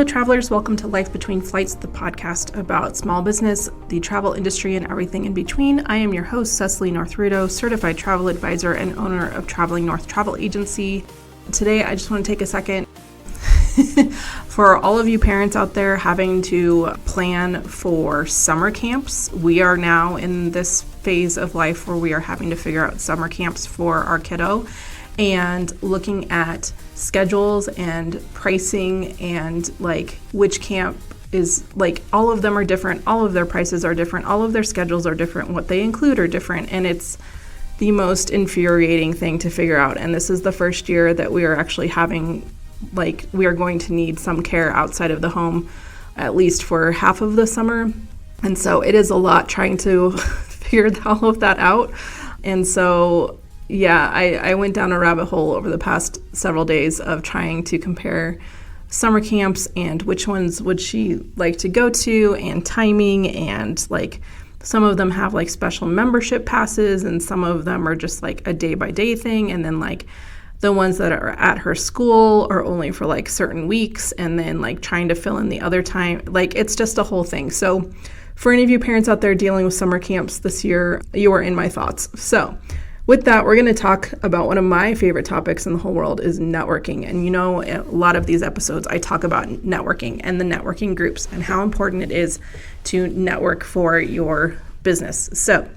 Hello, travelers. Welcome to Life Between Flights, the podcast about small business, the travel industry, and everything in between. I am your host, Cecily North-Rudo, certified travel advisor and owner of Traveling North Travel Agency. Today, I just want to take a second for all of you parents out there having to plan for summer camps. We are now in this phase of life where we are having to figure out summer camps for our kiddo and looking at schedules and pricing and like which camp is like, all of them are different, all of their prices are different, all of their schedules are different, what they include are different, and it's the most infuriating thing to figure out. And this is the first year that we are actually having, like, we are going to need some care outside of the home, at least for half of the summer. And so it is a lot trying to figure all of that out. And so yeah, I went down a rabbit hole over the past several days of trying to compare summer camps and which ones would she like to go to and timing, and like some of them have like special membership passes and some of them are just like a day-by-day thing, and then like the ones that are at her school are only for like certain weeks, and then like trying to fill in the other time. Like, it's just a whole thing. So for any of you parents out there dealing with summer camps this year, you are in my thoughts. So with that, we're going to talk about one of my favorite topics in the whole world is networking. And you know, a lot of these episodes, I talk about networking and the networking groups and how important it is to network for your business. So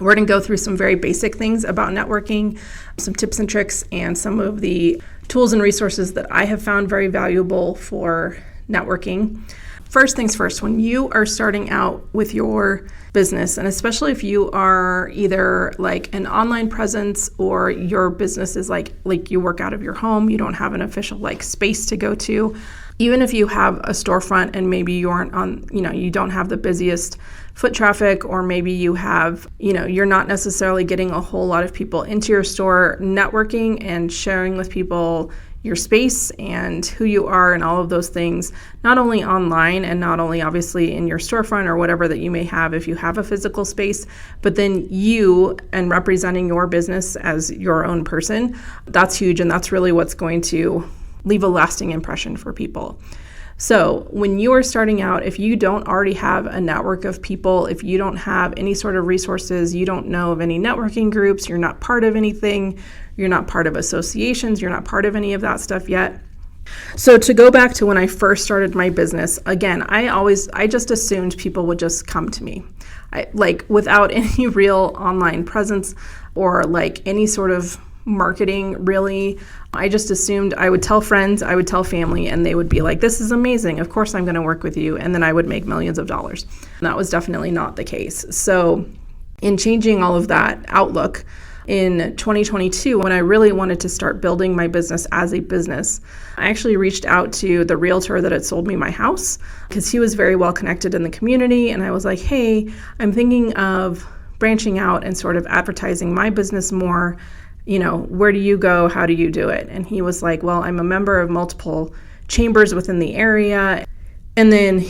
we're going to go through some very basic things about networking, some tips and tricks, and some of the tools and resources that I have found very valuable for networking. First things first, when you are starting out with your business, and especially if you are either like an online presence or your business is like you work out of your home, you don't have an official like space to go to, even if you have a storefront and maybe you aren't on, you don't have the busiest foot traffic, or maybe you have, you're not necessarily getting a whole lot of people into your store, networking and sharing with people your space and who you are and all of those things, not only online and not only obviously in your storefront or whatever that you may have if you have a physical space, but then you and representing your business as your own person, that's huge. And that's really what's going to leave a lasting impression for people. So when you are starting out, if you don't already have a network of people, if you don't have any sort of resources, you don't know of any networking groups, you're not part of anything, you're not part of associations, you're not part of any of that stuff yet. So to go back to when I first started my business, again, I just assumed people would just come to me. Without any real online presence or like any sort of marketing, really. I just assumed I would tell friends, I would tell family, and they would be like, this is amazing. Of course I'm going to work with you. And then I would make millions of dollars. And that was definitely not the case. So in changing all of that outlook in 2022, when I really wanted to start building my business as a business, I actually reached out to the realtor that had sold me my house because he was very well connected in the community. And I was like, hey, I'm thinking of branching out and sort of advertising my business more. Where do you go? How do you do it? And he was like, well, I'm a member of multiple chambers within the area. And then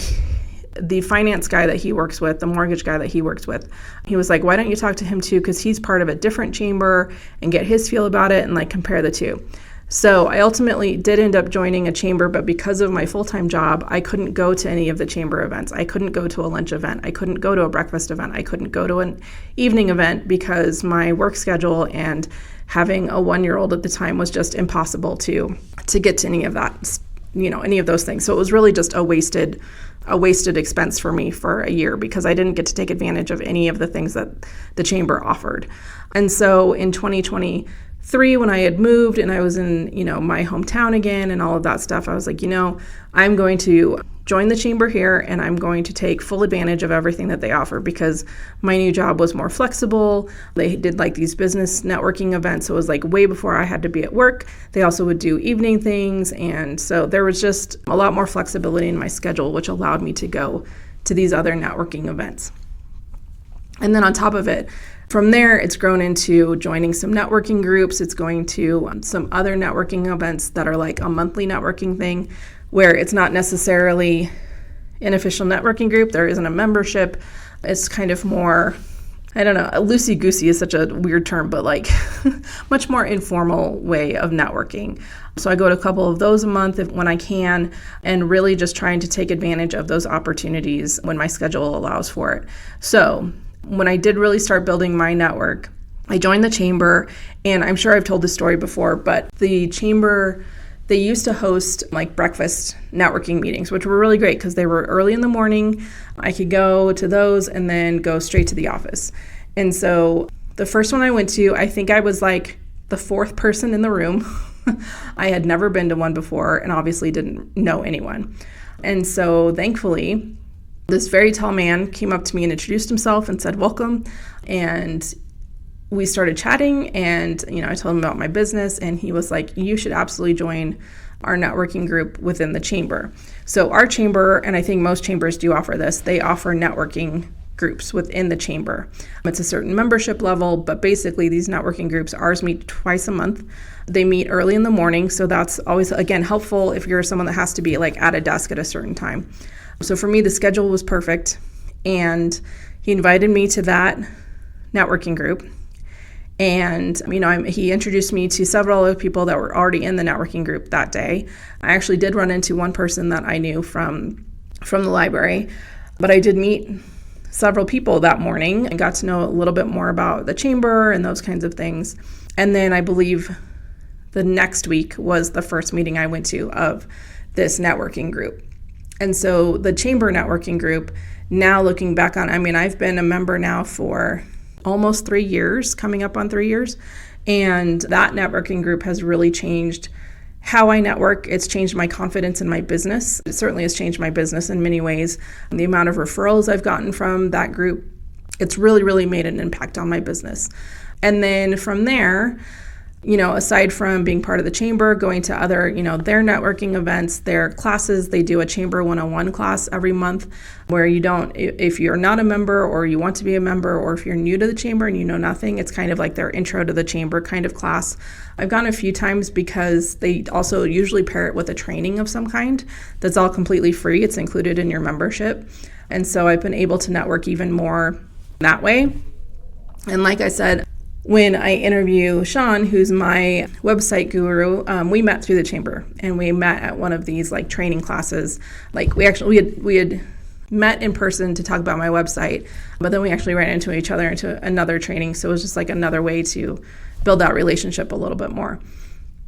the finance guy that he works with, the mortgage guy that he works with, he was like, why don't you talk to him too? Because he's part of a different chamber and get his feel about it and like compare the two. So I ultimately did end up joining a chamber, but because of my full-time job, I couldn't go to any of the chamber events. I couldn't go to a lunch event. I couldn't go to a breakfast event. I couldn't go to an evening event because my work schedule and having a 1-year-old at the time was just impossible to get to any of that, any of those things. So it was really just a wasted expense for me for a year because I didn't get to take advantage of any of the things that the chamber offered. And so in 2023, when I had moved and I was in, my hometown again and all of that stuff, I was like, I'm going to join the chamber here and I'm going to take full advantage of everything that they offer because my new job was more flexible. They did like these business networking events. So it was like way before I had to be at work. They also would do evening things. And so there was just a lot more flexibility in my schedule, which allowed me to go to these other networking events. And then on top of it, from there, it's grown into joining some networking groups. It's going to some other networking events that are like a monthly networking thing where it's not necessarily an official networking group. There isn't a membership. It's kind of more I don't know, loosey-goosey is such a weird term, but like much more informal way of networking. So I go to a couple of those a month when I can, and really just trying to take advantage of those opportunities when my schedule allows for it. So when I did really start building my network, I joined the chamber, and I'm sure I've told this story before, but the chamber, they used to host like breakfast networking meetings, which were really great because they were early in the morning. I could go to those and then go straight to the office. And so the first one I went to, I think I was like the fourth person in the room. I had never been to one before and obviously didn't know anyone. And so thankfully, this very tall man came up to me and introduced himself and said, "Welcome." And we started chatting, and I told him about my business, and he was like, "You should absolutely join our networking group within the chamber." So our chamber, and I think most chambers do offer this, they offer networking groups within the chamber. It's a certain membership level, but basically these networking groups, ours meet twice a month. They meet early in the morning, so that's always, again, helpful if you're someone that has to be like at a desk at a certain time. So for me, the schedule was perfect, and he invited me to that networking group. And, he introduced me to several other people that were already in the networking group that day. I actually did run into one person that I knew from the library, but I did meet several people that morning and got to know a little bit more about the chamber and those kinds of things. And then I believe the next week was the first meeting I went to of this networking group. And so the chamber networking group, now looking back on, I've been a member now for almost 3 years, coming up on 3 years. And that networking group has really changed how I network. It's changed my confidence in my business. It certainly has changed my business in many ways. And the amount of referrals I've gotten from that group, it's really, really made an impact on my business. And then from there, aside from being part of the chamber, going to other, their networking events, their classes, they do a Chamber 101 class every month where if you're not a member or you want to be a member, or if you're new to the chamber and you know nothing, it's kind of like their intro to the chamber kind of class. I've gone a few times because they also usually pair it with a training of some kind that's all completely free. It's included in your membership. And so I've been able to network even more that way. And like I said, when I interview Sean, who's my website guru, we met through the chamber, and we met at one of these like training classes. Like we had met in person to talk about my website, but then we actually ran into each other into another training. So it was just like another way to build that relationship a little bit more.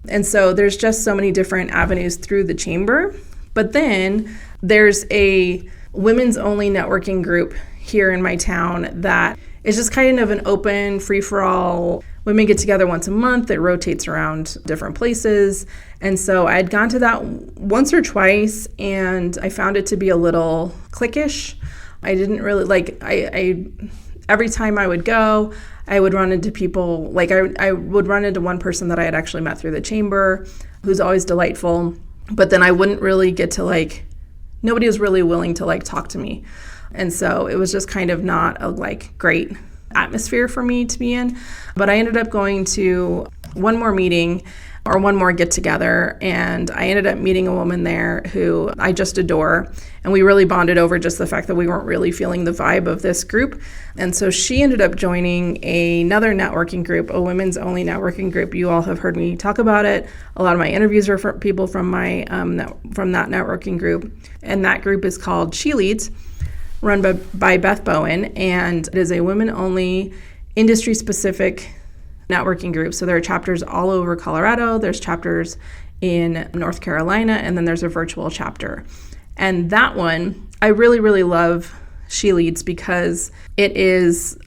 And so there's just so many different avenues through the chamber. But then there's a women's only networking group here in my town that is just kind of an open, free-for-all. Women get together once a month. It rotates around different places. And so I had gone to that once or twice, and I found it to be a little cliquish. I didn't really I every time I would go, I would run into people. Like I would run into one person that I had actually met through the chamber, who's always delightful. But then I wouldn't really get to nobody was really willing to talk to me. And so it was just kind of not a great atmosphere for me to be in. But I ended up going to one more meeting or one more get together, and I ended up meeting a woman there who I just adore. And we really bonded over just the fact that we weren't really feeling the vibe of this group. And so she ended up joining another networking group, a women's only networking group. You all have heard me talk about it. A lot of my interviews are for people from my from that networking group. And that group is called She Leads, run by Beth Bowen, and it is a women-only, industry-specific networking group. So there are chapters all over Colorado, there's chapters in North Carolina, and then there's a virtual chapter. And that one, I really, really love She Leads because it is,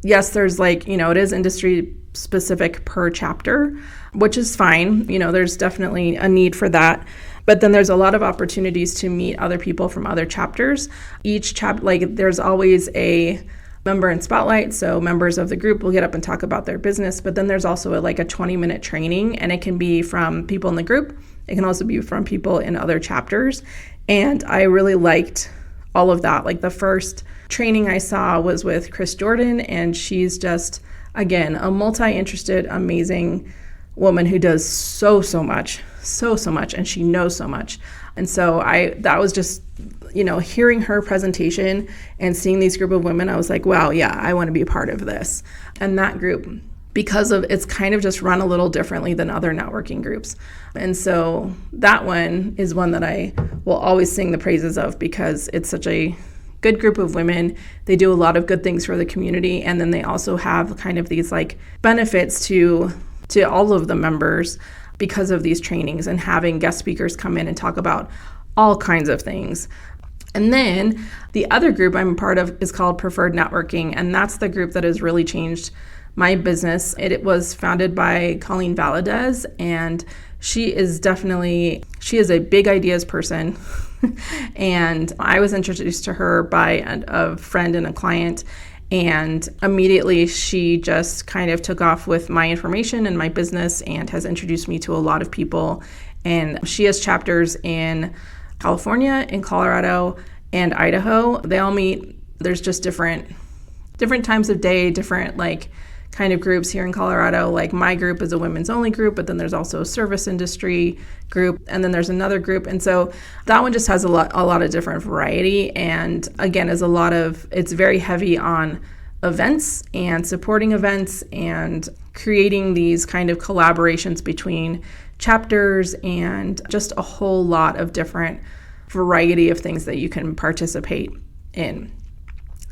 yes, there's it is industry-specific per chapter, which is fine. There's definitely a need for that. But then there's a lot of opportunities to meet other people from other chapters. Each chapter, there's always a member in spotlight, so members of the group will get up and talk about their business. But then there's also a 20-minute training, and it can be from people in the group. It can also be from people in other chapters. And I really liked all of that. The first training I saw was with Chris Jordan, and she's just, again, a multi-interested, amazing woman who does so much, and she knows so much. And so that was just, hearing her presentation and seeing these group of women, I was like, wow, yeah, I want to be a part of this. And that group, because of it's kind of just run a little differently than other networking groups. And so that one is one that I will always sing the praises of, because it's such a good group of women. They do a lot of good things for the community. And then they also have kind of these like benefits to all of the members because of these trainings and having guest speakers come in and talk about all kinds of things. And then the other group I'm a part of is called Preferred Networking. And that's the group that has really changed my business. It was founded by Colleen Valadez, and she is a big ideas person. And I was introduced to her by a friend and a client. And immediately she just kind of took off with my information and my business and has introduced me to a lot of people. And she has chapters in California, in Colorado, and Idaho. They all meet. There's just different times of day, different like kind of groups here in Colorado. Like my group is a women's only group, but then there's also a service industry group, and then there's another group. And so that one just has a lot of different variety. And again, it's very heavy on events and supporting events and creating these kind of collaborations between chapters and just a whole lot of different variety of things that you can participate in.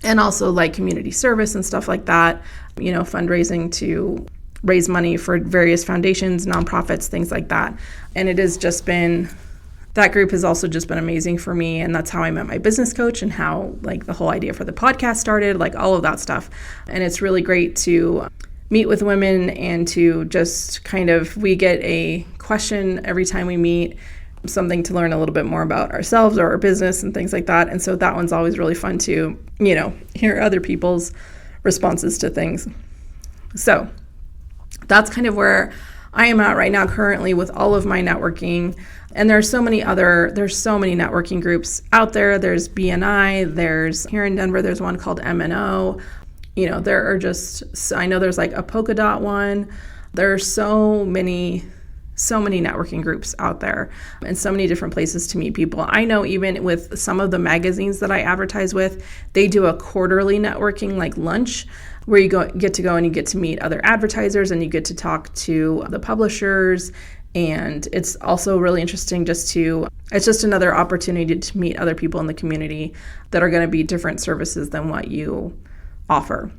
And also like community service and stuff like that, fundraising to raise money for various foundations, nonprofits, things like that. And that group has also just been amazing for me. And that's how I met my business coach and how like the whole idea for the podcast started, like all of that stuff. And it's really great to meet with women and to just we get a question every time we meet, something to learn a little bit more about ourselves or our business and things like that. And so that one's always really fun to, hear other people's responses to things. So that's kind of where I am at right now currently with all of my networking. And there's so many networking groups out there. There's BNI, there's here in Denver, there's one called MNO. There are I know there's like a Polka Dot one. There are so many networking groups out there and so many different places to meet people. I know even with some of the magazines that I advertise with, they do a quarterly networking like lunch where you get to go and you get to meet other advertisers and you get to talk to the publishers. And it's also really interesting it's just another opportunity to meet other people in the community that are going to be different services than what you offer.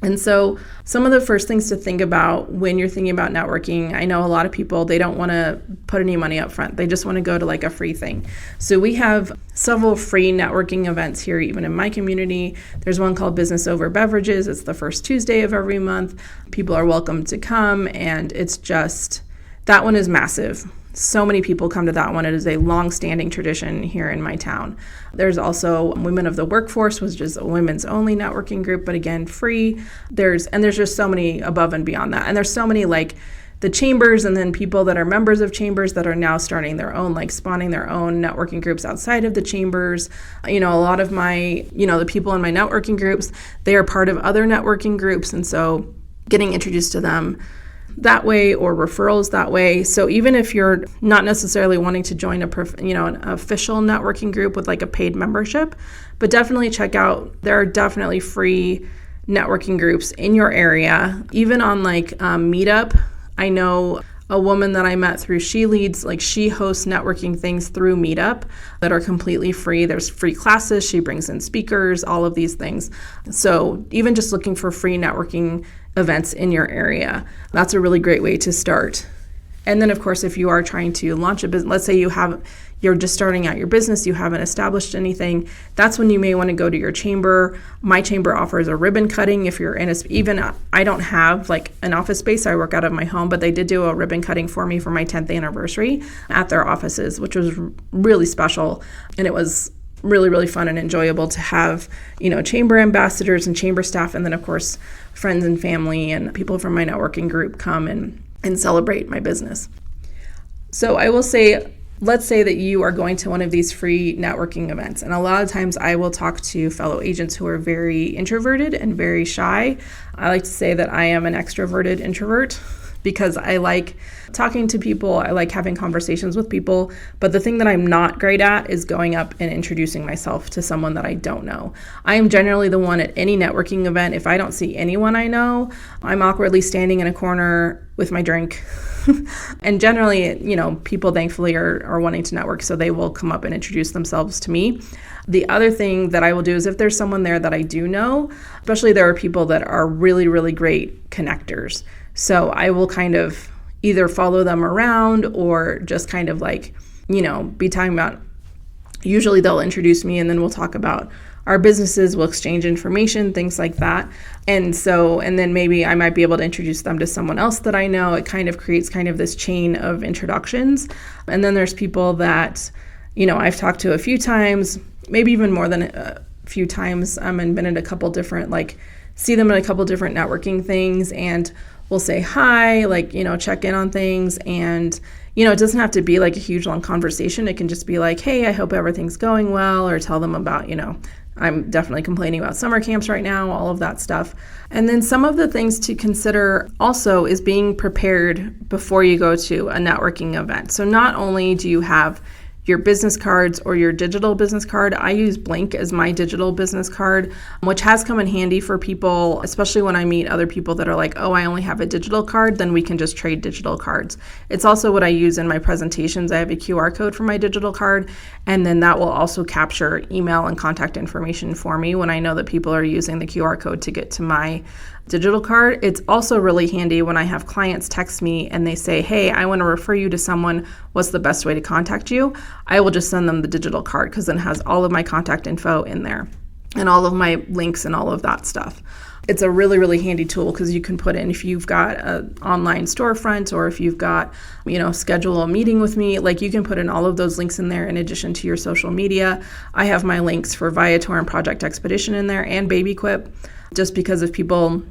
And so some of the first things to think about when you're thinking about networking, I know a lot of people, they don't want to put any money up front. They just want to go to like a free thing. So we have several free networking events here, even in my community. There's one called Business Over Beverages. It's the first Tuesday of every month. People are welcome to come, and that one is massive. So many people come to that one. It is a long-standing tradition here in my town. There's also Women of the Workforce, which is a women's only networking group, but again, free. There's just so many above and beyond that. And there's so many like the chambers and then people that are members of chambers that are now starting their own, like spawning their own networking groups outside of the chambers. A lot of my, the people in my networking groups, they are part of other networking groups. And so getting introduced to them that way or referrals that way. So even if you're not necessarily wanting to join an official networking group with like a paid membership, but definitely check out, there are definitely free networking groups in your area. Even on like Meetup, I know a woman that I met through, she hosts networking things through Meetup that are completely free. There's free classes. She brings in speakers, all of these things. So even just looking for free networking events in your area, that's a really great way to start. And then of course, if you are trying to launch a business, let's say you're just starting out your business, you haven't established anything, that's when you may want to go to your chamber. My chamber offers a ribbon cutting if you're in I don't have like an office space, I work out of my home, but they did do a ribbon cutting for me for my 10th anniversary at their offices, which was really special. And it was really, really fun and enjoyable to have, chamber ambassadors and chamber staff, and then of course, friends and family and people from my networking group come and celebrate my business. So I will say, let's say that you are going to one of these free networking events. And a lot of times I will talk to fellow agents who are very introverted and very shy. I like to say that I am an extroverted introvert because I like talking to people. I like having conversations with people. But the thing that I'm not great at is going up and introducing myself to someone that I don't know. I am generally the one at any networking event. If I don't see anyone I know, I'm awkwardly standing in a corner with my drink. And generally, people thankfully are wanting to network, so they will come up and introduce themselves to me. The other thing that I will do is if there's someone there that I do know, especially there are people that are really, really great connectors. So I will kind of either follow them around or just kind of be talking about, usually they'll introduce me and then we'll talk about our businesses, we'll exchange information, things like that. And then maybe I might be able to introduce them to someone else that I know. It kind of creates kind of this chain of introductions. And then there's people that, I've talked to a few times, maybe even more than a few times, and been at a couple different, see them at a couple different networking things, and we'll say hi, check in on things. And, it doesn't have to be like a huge long conversation. It can just be like, hey, I hope everything's going well, or tell them about, I'm definitely complaining about summer camps right now, all of that stuff. And then some of the things to consider also is being prepared before you go to a networking event. So not only do you have your business cards or your digital business card. I use Blink as my digital business card, which has come in handy for people, especially when I meet other people that are like, oh, I only have a digital card, then we can just trade digital cards. It's also what I use in my presentations. I have a QR code for my digital card, and then that will also capture email and contact information for me when I know that people are using the QR code to get to my digital card. It's also really handy when I have clients text me and they say, hey, I want to refer you to someone. What's the best way to contact you? I will just send them the digital card because then it has all of my contact info in there and all of my links and all of that stuff. It's a really, really handy tool because you can put in, if you've got an online storefront or if you've got, schedule a meeting with me, you can put in all of those links in there in addition to your social media. I have my links for Viator and Project Expedition in there and Babyquip, just because if people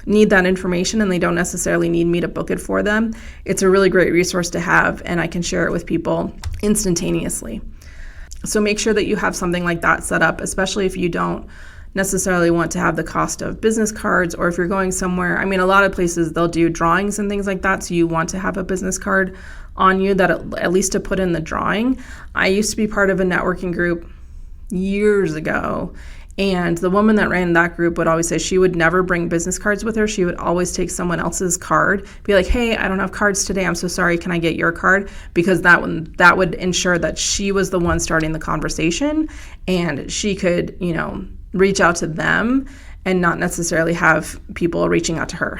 need that information and they don't necessarily need me to book it for them, it's a really great resource to have, and I can share it with people instantaneously. So make sure that you have something like that set up, especially if you don't necessarily want to have the cost of business cards, or if you're going somewhere. A lot of places they'll do drawings and things like that, so you want to have a business card on you that at least to put in the drawing. I used to be part of a networking group years ago, and the woman that ran that group would always say she would never bring business cards with her. She would always take someone else's card, be like, hey, I don't have cards today. I'm so sorry. Can I get your card? Because that would ensure that she was the one starting the conversation, and she could, reach out to them and not necessarily have people reaching out to her,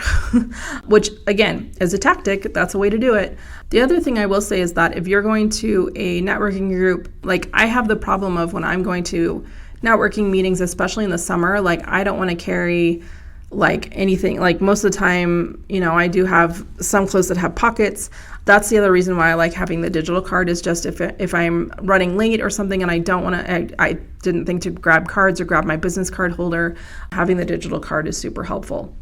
which again, as a tactic, that's a way to do it. The other thing I will say is that if you're going to a networking group, I have the problem of when I'm going to networking meetings, especially in the summer, I don't want to carry anything. Most of the time, I do have some clothes that have pockets. That's the other reason why I like having the digital card, is just if I'm running late or something and I don't want to, I didn't think to grab cards or grab my business card holder, having the digital card is super helpful.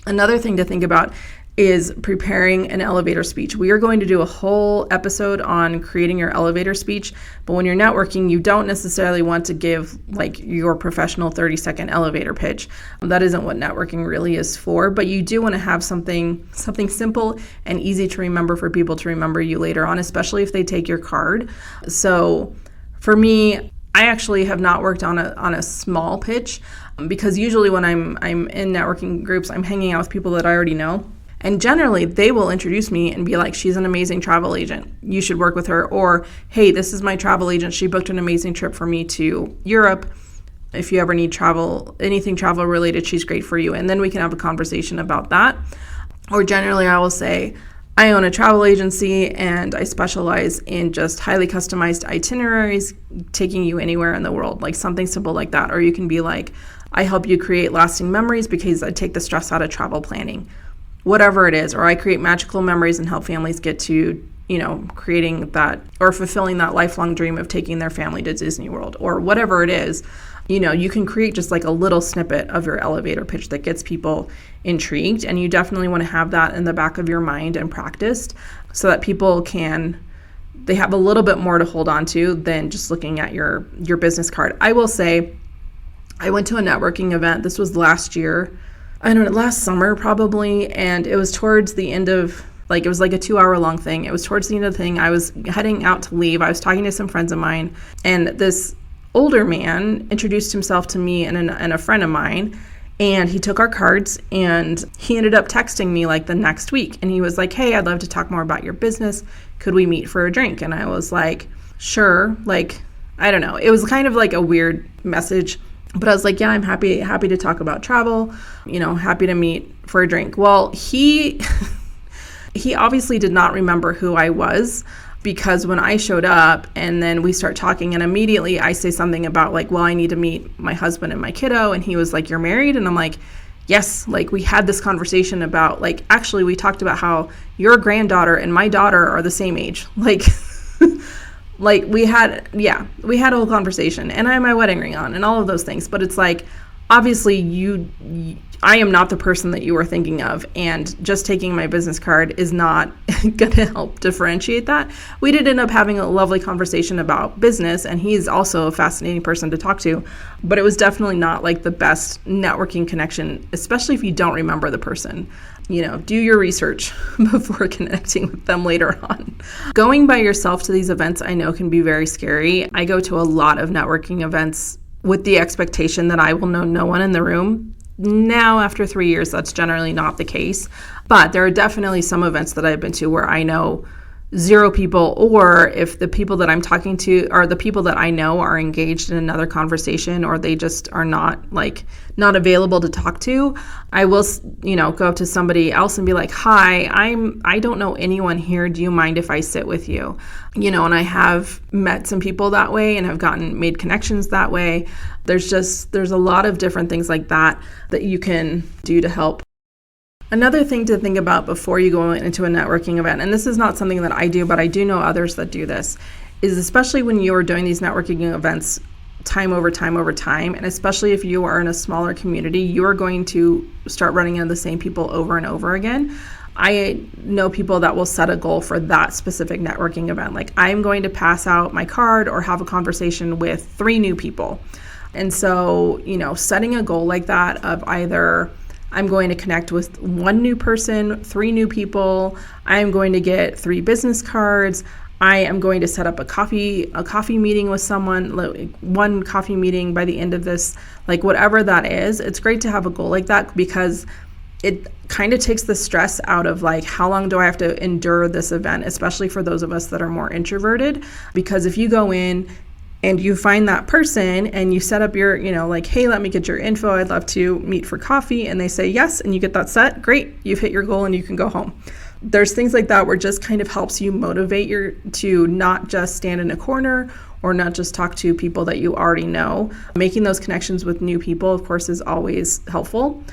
Another thing to think about is preparing an elevator speech. We are going to do a whole episode on creating your elevator speech, but when you're networking, you don't necessarily want to give your professional 30-second elevator pitch. That isn't what networking really is for, but you do want to have something simple and easy to remember for people to remember you later on, especially if they take your card. So for me, I actually have not worked on a small pitch, because usually when I'm in networking groups, I'm hanging out with people that I already know. And generally, they will introduce me and be like, she's an amazing travel agent. You should work with her. Or, hey, this is my travel agent. She booked an amazing trip for me to Europe. If you ever need travel, anything travel related, she's great for you. And then we can have a conversation about that. Or generally, I will say, I own a travel agency and I specialize in just highly customized itineraries, taking you anywhere in the world, something simple like that. Or you can be like, I help you create lasting memories because I take the stress out of travel planning. Whatever it is, or I create magical memories and help families get to, creating that or fulfilling that lifelong dream of taking their family to Disney World, or whatever it is. You can create just a little snippet of your elevator pitch that gets people intrigued, and you definitely want to have that in the back of your mind and practiced so that people they have a little bit more to hold on to than just looking at your business card. I will say, I went to a networking event. This was last year. I don't know, last summer probably. And it was towards the end of, it was like a 2-hour long thing. It was towards the end of the thing. I was heading out to leave. I was talking to some friends of mine, and this older man introduced himself to me and a friend of mine. And he took our cards, and he ended up texting me like the next week. And he was like, hey, I'd love to talk more about your business. Could we meet for a drink? And I was like, sure. I don't know. It was kind of like a weird message, but I was like, yeah, I'm happy to talk about travel, happy to meet for a drink. Well, he obviously did not remember who I was, because when I showed up and then we start talking, and immediately I say something about well, I need to meet my husband and my kiddo. And he was like, you're married? And I'm like, yes. We had this conversation about actually we talked about how your granddaughter and my daughter are the same age. We had a whole conversation, and I had my wedding ring on and all of those things. But it's obviously I am not the person that you were thinking of, and just taking my business card is not going to help differentiate that. We did end up having a lovely conversation about business, and he's also a fascinating person to talk to, but it was definitely not the best networking connection, especially if you don't remember the person. Do your research before connecting with them later on. Going by yourself to these events, I know, can be very scary. I go to a lot of networking events with the expectation that I will know no one in the room. Now, after 3 years, that's generally not the case. But there are definitely some events that I've been to where I know 0 people, or if the people that I'm talking to are the people that I know are engaged in another conversation, or they just are not available to talk to, I will, go up to somebody else and be like, hi, I don't know anyone here. Do you mind if I sit with you? And I have met some people that way and have made connections that way. There's a lot of different things like that you can do to help. Another thing to think about before you go into a networking event, and this is not something that I do, but I do know others that do this, is especially when you're doing these networking events time over time, and especially if you are in a smaller community, you are going to start running into the same people over and over again. I know people that will set a goal for that specific networking event. I'm going to pass out my card or have a conversation with 3 new people. And so, setting a goal like that of either I'm going to connect with 1 new person, 3 new people, I am going to get 3 business cards, I am going to set up a coffee meeting with someone, 1 coffee meeting by the end of this, whatever that is. It's great to have a goal like that, because it kind of takes the stress out of how long do I have to endure this event, especially for those of us that are more introverted. Because if you go in and you find that person and you set up your, hey, let me get your info, I'd love to meet for coffee, and they say yes, and you get that set, great, you've hit your goal and you can go home. There's things like that where it just kind of helps you motivate to not just stand in a corner or not just talk to people that you already know. Making those connections with new people, of course, is always helpful.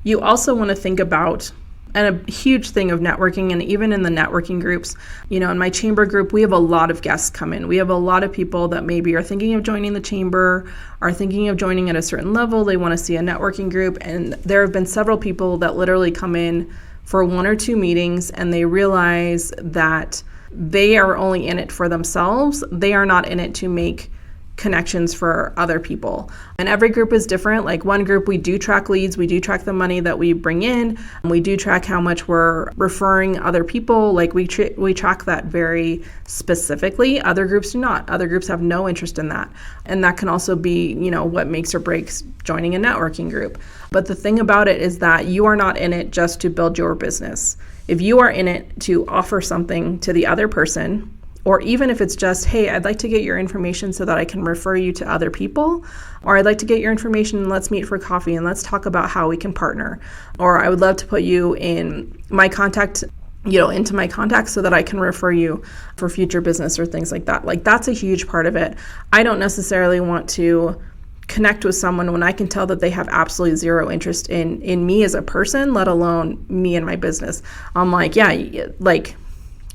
You also want to think about, and a huge thing of networking, and even in the networking groups, in my chamber group, we have a lot of guests come in. We have a lot of people that maybe are thinking of joining the chamber, are thinking of joining at a certain level. They want to see a networking group. And there have been several people that literally come in for 1 or 2 meetings, and they realize that they are only in it for themselves. They are not in it to make connections for other people. And every group is different. One group, we do track leads, we do track the money that we bring in, and we do track how much we're referring other people. We track that very specifically. Other groups do not. Other groups have no interest in that. And that can also be, what makes or breaks joining a networking group. But the thing about it is that you are not in it just to build your business. If you are in it to offer something to the other person, or even if it's just, hey, I'd like to get your information so that I can refer you to other people, or I'd like to get your information and let's meet for coffee and let's talk about how we can partner, or I would love to put you in my contact, into my contacts so that I can refer you for future business or things like that. That's a huge part of it. I don't necessarily want to connect with someone when I can tell that they have absolutely 0 interest in me as a person, let alone me and my business. I'm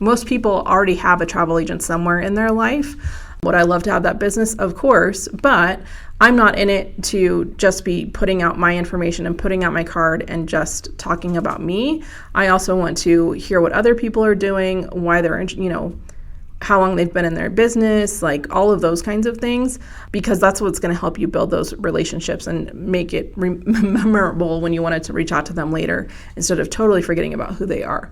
most people already have a travel agent somewhere in their life. Would I love to have that business? Of course, but I'm not in it to just be putting out my information and putting out my card and just talking about me. I also want to hear what other people are doing, why they're, how long they've been in their business, like all of those kinds of things, because that's what's going to help you build those relationships and make it memorable when you wanted to reach out to them later instead of totally forgetting about who they are.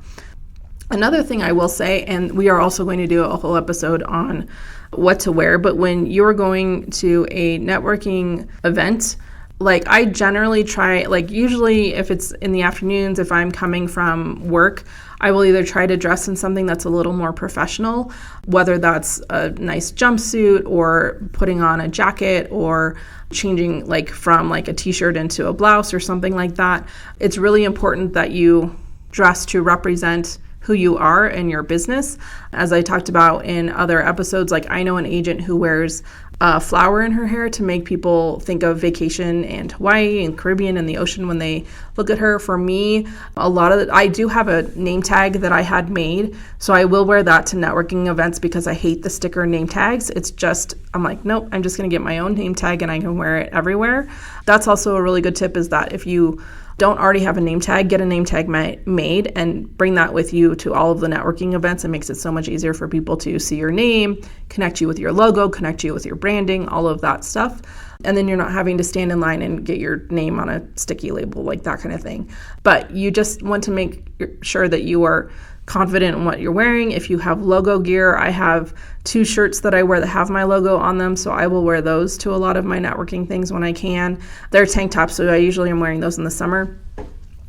Another thing I will say, and we are also going to do a whole episode on what to wear, but when you're going to a networking event, like I generally try, like usually if it's in the afternoons, if I'm coming from work, I will either try to dress in something that's a little more professional, whether that's a nice jumpsuit or putting on a jacket or changing like from like a t-shirt into a blouse or something like that. It's really important that you dress to represent who you are and your business. As I talked about in other episodes, like I know an agent who wears a flower in her hair to make people think of vacation and Hawaii and Caribbean and the ocean when they look at her. For me, I do have a name tag that I had made, so I will wear that to networking events because I hate the sticker name tags. It's just, I'm like, nope, I'm just going to get my own name tag and I can wear it everywhere. That's also a really good tip, is that if you don't already have a name tag, get a name tag made and bring that with you to all of the networking events. It makes it so much easier for people to see your name, connect you with your logo, connect you with your branding, all of that stuff. And then you're not having to stand in line and get your name on a sticky label, like that kind of thing. But you just want to make sure that you are confident in what you're wearing. If you have logo gear, I have 2 shirts that I wear that have my logo on them, so I will wear those to a lot of my networking things when I can. They're tank tops, so I usually am wearing those in the summer.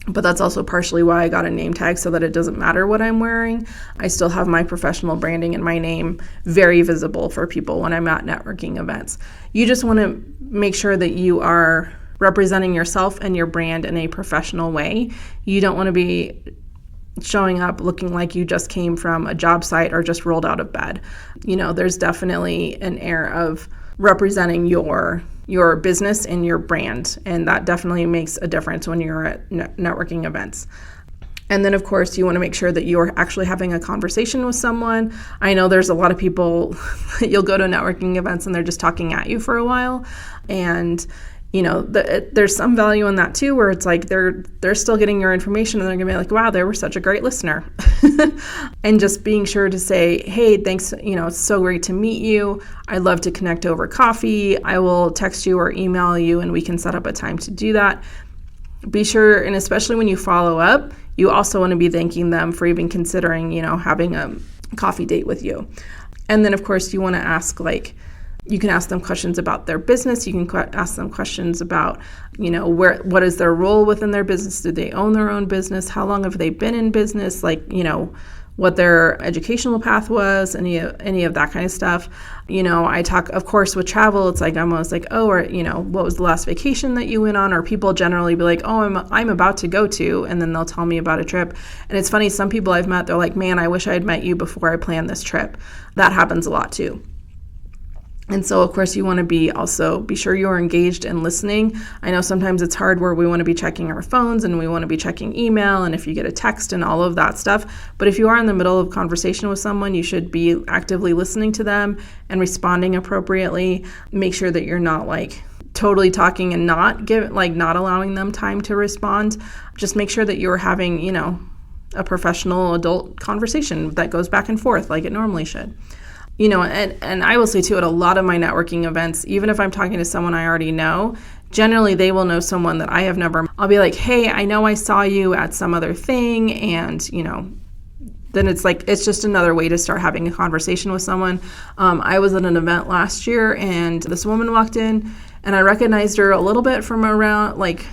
But that's also partially why I got a name tag, so that it doesn't matter what I'm wearing. I still have my professional branding and my name very visible for people when I'm at networking events. You just want to make sure that you are representing yourself and your brand in a professional way. You don't want to be showing up looking like you just came from a job site or just rolled out of bed. You know, there's definitely an air of representing your business and your brand, and that definitely makes a difference when you're at networking events. And then, of course, you want to make sure that you're actually having a conversation with someone. I know there's a lot of people, you'll go to networking events and they're just talking at you for a while, and you know, there's some value in that too, where it's like they're still getting your information and they're gonna be like, wow, they were such a great listener. And just being sure to say, hey, thanks, you know, it's so great to meet you. I'd love to connect over coffee. I will text you or email you and we can set up a time to do that. Be sure, and especially when you follow up, you also want to be thanking them for even considering, you know, having a coffee date with you. And then, of course, you want to ask, like, you can ask them questions about their business. You can ask them questions about, you know, what is their role within their business? Do they own their own business? How long have they been in business? Like, you know, what their educational path was, any of that kind of stuff. You know, I talk, of course, with travel, it's like I'm always like, oh, or, you know, what was the last vacation that you went on? Or people generally be like, oh, I'm about to go to, and then they'll tell me about a trip. And it's funny, some people I've met, they're like, man, I wish I had met you before I planned this trip. That happens a lot too. And so, of course, you want to be sure you're engaged and listening. I know sometimes it's hard where we want to be checking our phones and we want to be checking email and if you get a text and all of that stuff. But if you are in the middle of conversation with someone, you should be actively listening to them and responding appropriately. Make sure that you're not like totally talking and not allowing them time to respond. Just make sure that you're having, you know, a professional adult conversation that goes back and forth like it normally should. You know, and I will say too, at a lot of my networking events, even if I'm talking to someone I already know, generally they will know someone that I have never. I'll be like, hey, I know I saw you at some other thing, and, you know, then it's like, it's just another way to start having a conversation with someone. I was at an event last year and this woman walked in and I recognized her a little bit from around, like,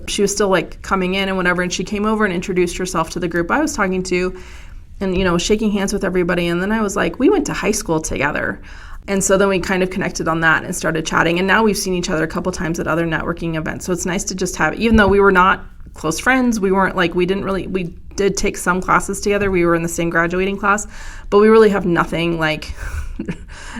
she was still like coming in and whatever, and she came over and introduced herself to the group I was talking to. And, you know, shaking hands with everybody. And then I was like, we went to high school together. And so then we kind of connected on that and started chatting. And now we've seen each other a couple times at other networking events. So it's nice to just have, even though we were not close friends, we weren't like, we did take some classes together. We were in the same graduating class, but we really have nothing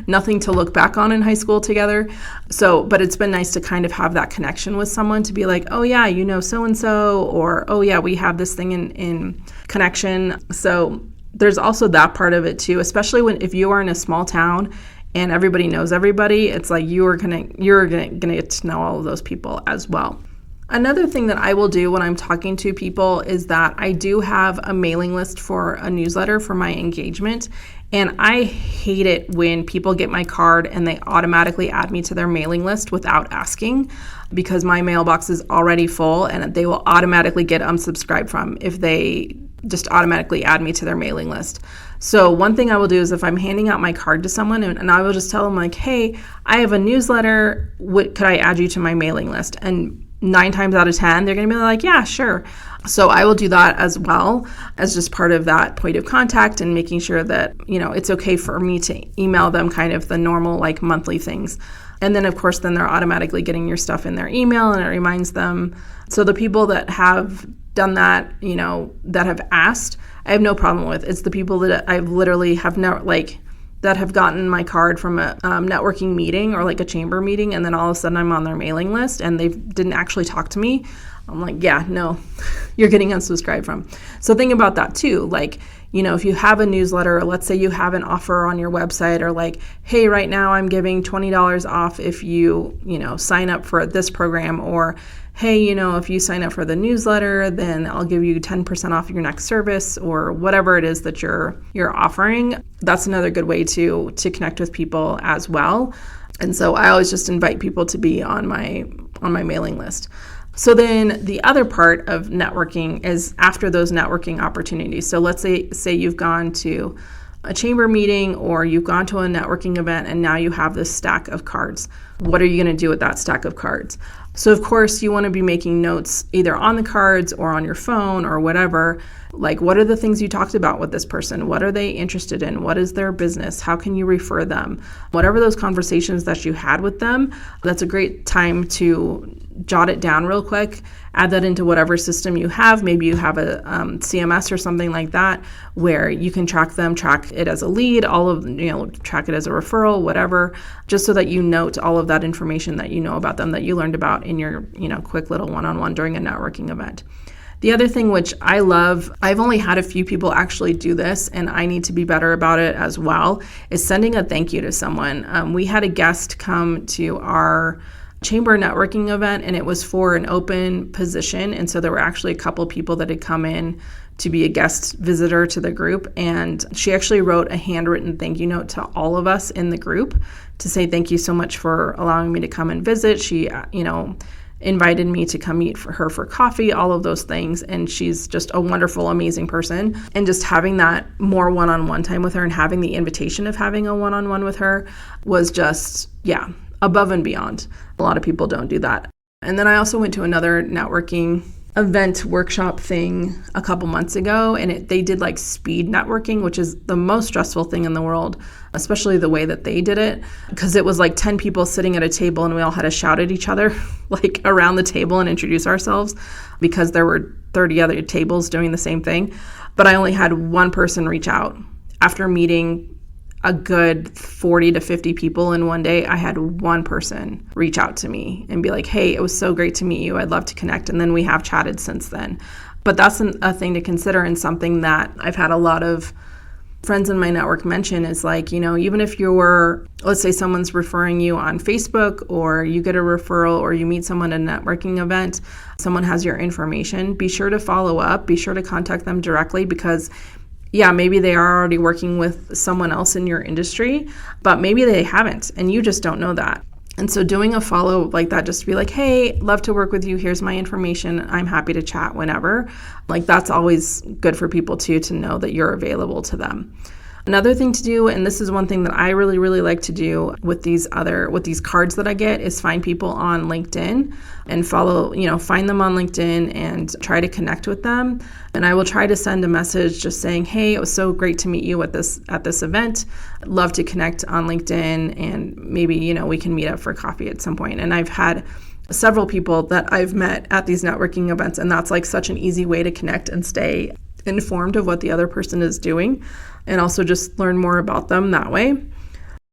to look back on in high school together. So, but it's been nice to kind of have that connection with someone to be like, oh yeah, you know, so-and-so, or, oh yeah, we have this thing in connection. So there's also that part of it too, especially if you are in a small town and everybody knows everybody, it's like you're gonna get to know all of those people as well. Another thing that I will do when I'm talking to people is that I do have a mailing list for a newsletter for my engagement. And I hate it when people get my card and they automatically add me to their mailing list without asking, because my mailbox is already full and they will automatically get unsubscribed from if they just automatically add me to their mailing list. So one thing I will do is if I'm handing out my card to someone, and I will just tell them like, hey, I have a newsletter, could I add you to my mailing list? And 9 times out of 10, they're going to be like, yeah, sure. So I will do that as well as just part of that point of contact and making sure that, it's okay for me to email them kind of the normal like monthly things. And then of course, then they're automatically getting your stuff in their email and it reminds them. So the people that have done that, that have asked, I have no problem with. It's the people that I've literally have never that have gotten my card from a networking meeting or like a chamber meeting, and then all of a sudden I'm on their mailing list and they didn't actually talk to me. I'm like, yeah, no, you're getting unsubscribed from. So think about that too. Like, if you have a newsletter, or let's say you have an offer on your website, or like, hey, right now I'm giving $20 off if you, sign up for this program, or hey, if you sign up for the newsletter, then I'll give you 10% off your next service, or whatever it is that you're offering. That's another good way to connect with people as well. And so I always just invite people to be on my mailing list. So then the other part of networking is after those networking opportunities. So let's say you've gone to a chamber meeting or you've gone to a networking event and now you have this stack of cards. What are you going to do with that stack of cards? So of course you want to be making notes either on the cards or on your phone or whatever. Like, what are the things you talked about with this person? What are they interested in? What is their business? How can you refer them? Whatever those conversations that you had with them, that's a great time to jot it down real quick, add that into whatever system you have. Maybe you have a CMS or something like that where you can track it as a lead, track it as a referral, whatever, just so that you note all of that information that you know about them that you learned about in your, quick little one-on-one during a networking event. The other thing which I love, I've only had a few people actually do this, and I need to be better about it as well, is sending a thank you to someone. We had a guest come to our chamber networking event, and it was for an open position. And so there were actually a couple people that had come in to be a guest visitor to the group. And she actually wrote a handwritten thank you note to all of us in the group to say, thank you so much for allowing me to come and visit. She, invited me to come meet her for coffee, all of those things. And she's just a wonderful, amazing person. And just having that more one-on-one time with her and having the invitation of having a one-on-one with her was just, above and beyond. A lot of people don't do that. And then I also went to another networking event workshop thing a couple months ago, and they did like speed networking, which is the most stressful thing in the world, especially the way that they did it, because it was like 10 people sitting at a table and we all had to shout at each other like around the table and introduce ourselves because there were 30 other tables doing the same thing. But I only had one person reach out. After meeting a good 40 to 50 people in one day, I had one person reach out to me and be like, hey, it was so great to meet you. I'd love to connect. And then we have chatted since then. But that's a thing to consider, and something that I've had a lot of friends in my network mention is like, even if let's say someone's referring you on Facebook, or you get a referral, or you meet someone at a networking event, someone has your information, be sure to follow up, be sure to contact them directly, because maybe they are already working with someone else in your industry, but maybe they haven't, and you just don't know that. And so doing a follow like that, just to be like, hey, love to work with you. Here's my information. I'm happy to chat whenever. Like, that's always good for people too, to know that you're available to them. Another thing to do, and this is one thing that I really, really like to do with these cards that I get, is find people on LinkedIn and find them on LinkedIn and try to connect with them. And I will try to send a message just saying, hey, it was so great to meet you at this event. I'd love to connect on LinkedIn, and maybe, we can meet up for coffee at some point. And I've had several people that I've met at these networking events, and that's like such an easy way to connect and stay informed of what the other person is doing, and also just learn more about them that way.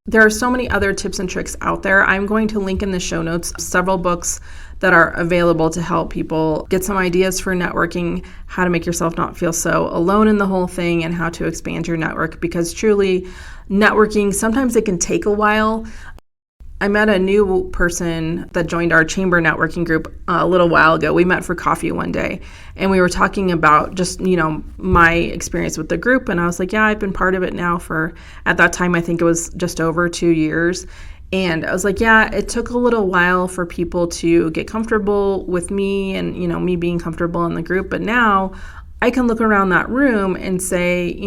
There are so many other tips and tricks out there. I'm going to link in the show notes several books that are available to help people get some ideas for networking, how to make yourself not feel so alone in the whole thing, and how to expand your network, because truly networking, sometimes it can take a while. I met a new person that joined our chamber networking group a little while ago. We met for coffee one day, and we were talking about just, my experience with the group. And I was like, yeah, I've been part of it now for, at that time, I think it was just over 2 years. And I was like, yeah, it took a little while for people to get comfortable with me and, me being comfortable in the group. But now I can look around that room and say,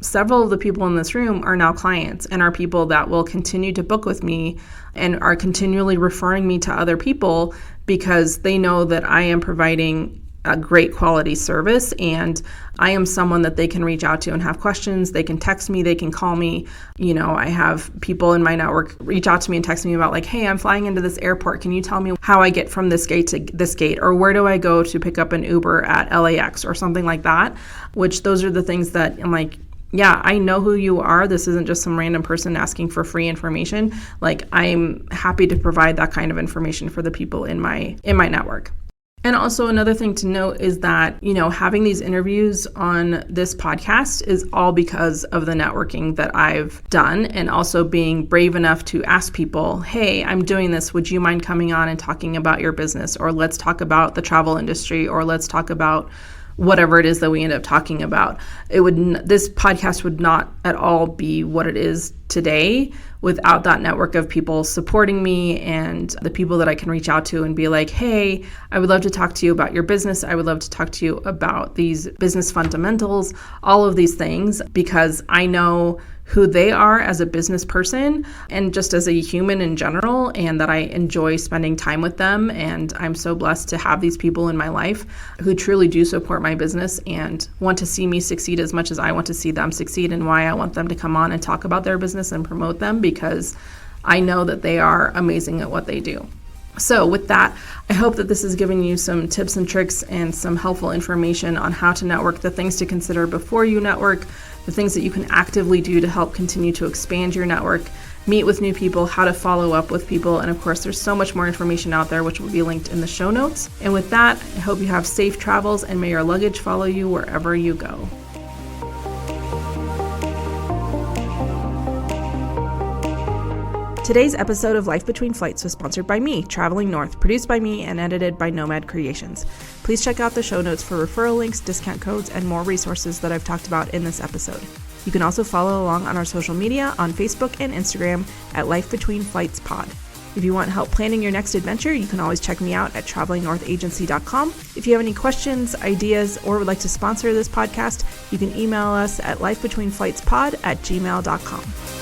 several of the people in this room are now clients and are people that will continue to book with me and are continually referring me to other people because they know that I am providing a great quality service and I am someone that they can reach out to and have questions. They can text me, they can call me. I have people in my network reach out to me and text me about like, hey, I'm flying into this airport. Can you tell me how I get from this gate to this gate? Or where do I go to pick up an Uber at LAX or something like that? Which those are the things that I'm like, yeah, I know who you are. This isn't just some random person asking for free information. Like, I'm happy to provide that kind of information for the people in my network. And also another thing to note is that, having these interviews on this podcast is all because of the networking that I've done and also being brave enough to ask people, hey, I'm doing this. Would you mind coming on and talking about your business? Or let's talk about the travel industry, or let's talk about whatever it is that we end up talking about. This podcast would not at all be what it is today without that network of people supporting me and the people that I can reach out to and be like, hey, I would love to talk to you about your business. I would love to talk to you about these business fundamentals, all of these things, because I know who they are as a business person and just as a human in general, and that I enjoy spending time with them. And I'm so blessed to have these people in my life who truly do support my business and want to see me succeed as much as I want to see them succeed, and why I want them to come on and talk about their business and promote them, because I know that they are amazing at what they do. So with that, I hope that this has given you some tips and tricks and some helpful information on how to network, the things to consider before you network, the things that you can actively do to help continue to expand your network, meet with new people, how to follow up with people. And of course, there's so much more information out there, which will be linked in the show notes. And with that, I hope you have safe travels and may your luggage follow you wherever you go. Today's episode of Life Between Flights was sponsored by me, Traveling North, produced by me and edited by Nomad Creations. Please check out the show notes for referral links, discount codes, and more resources that I've talked about in this episode. You can also follow along on our social media on Facebook and Instagram at Life Between Flights Pod. If you want help planning your next adventure, you can always check me out at travelingnorthagency.com. If you have any questions, ideas, or would like to sponsor this podcast, you can email us at lifebetweenflightspod@gmail.com.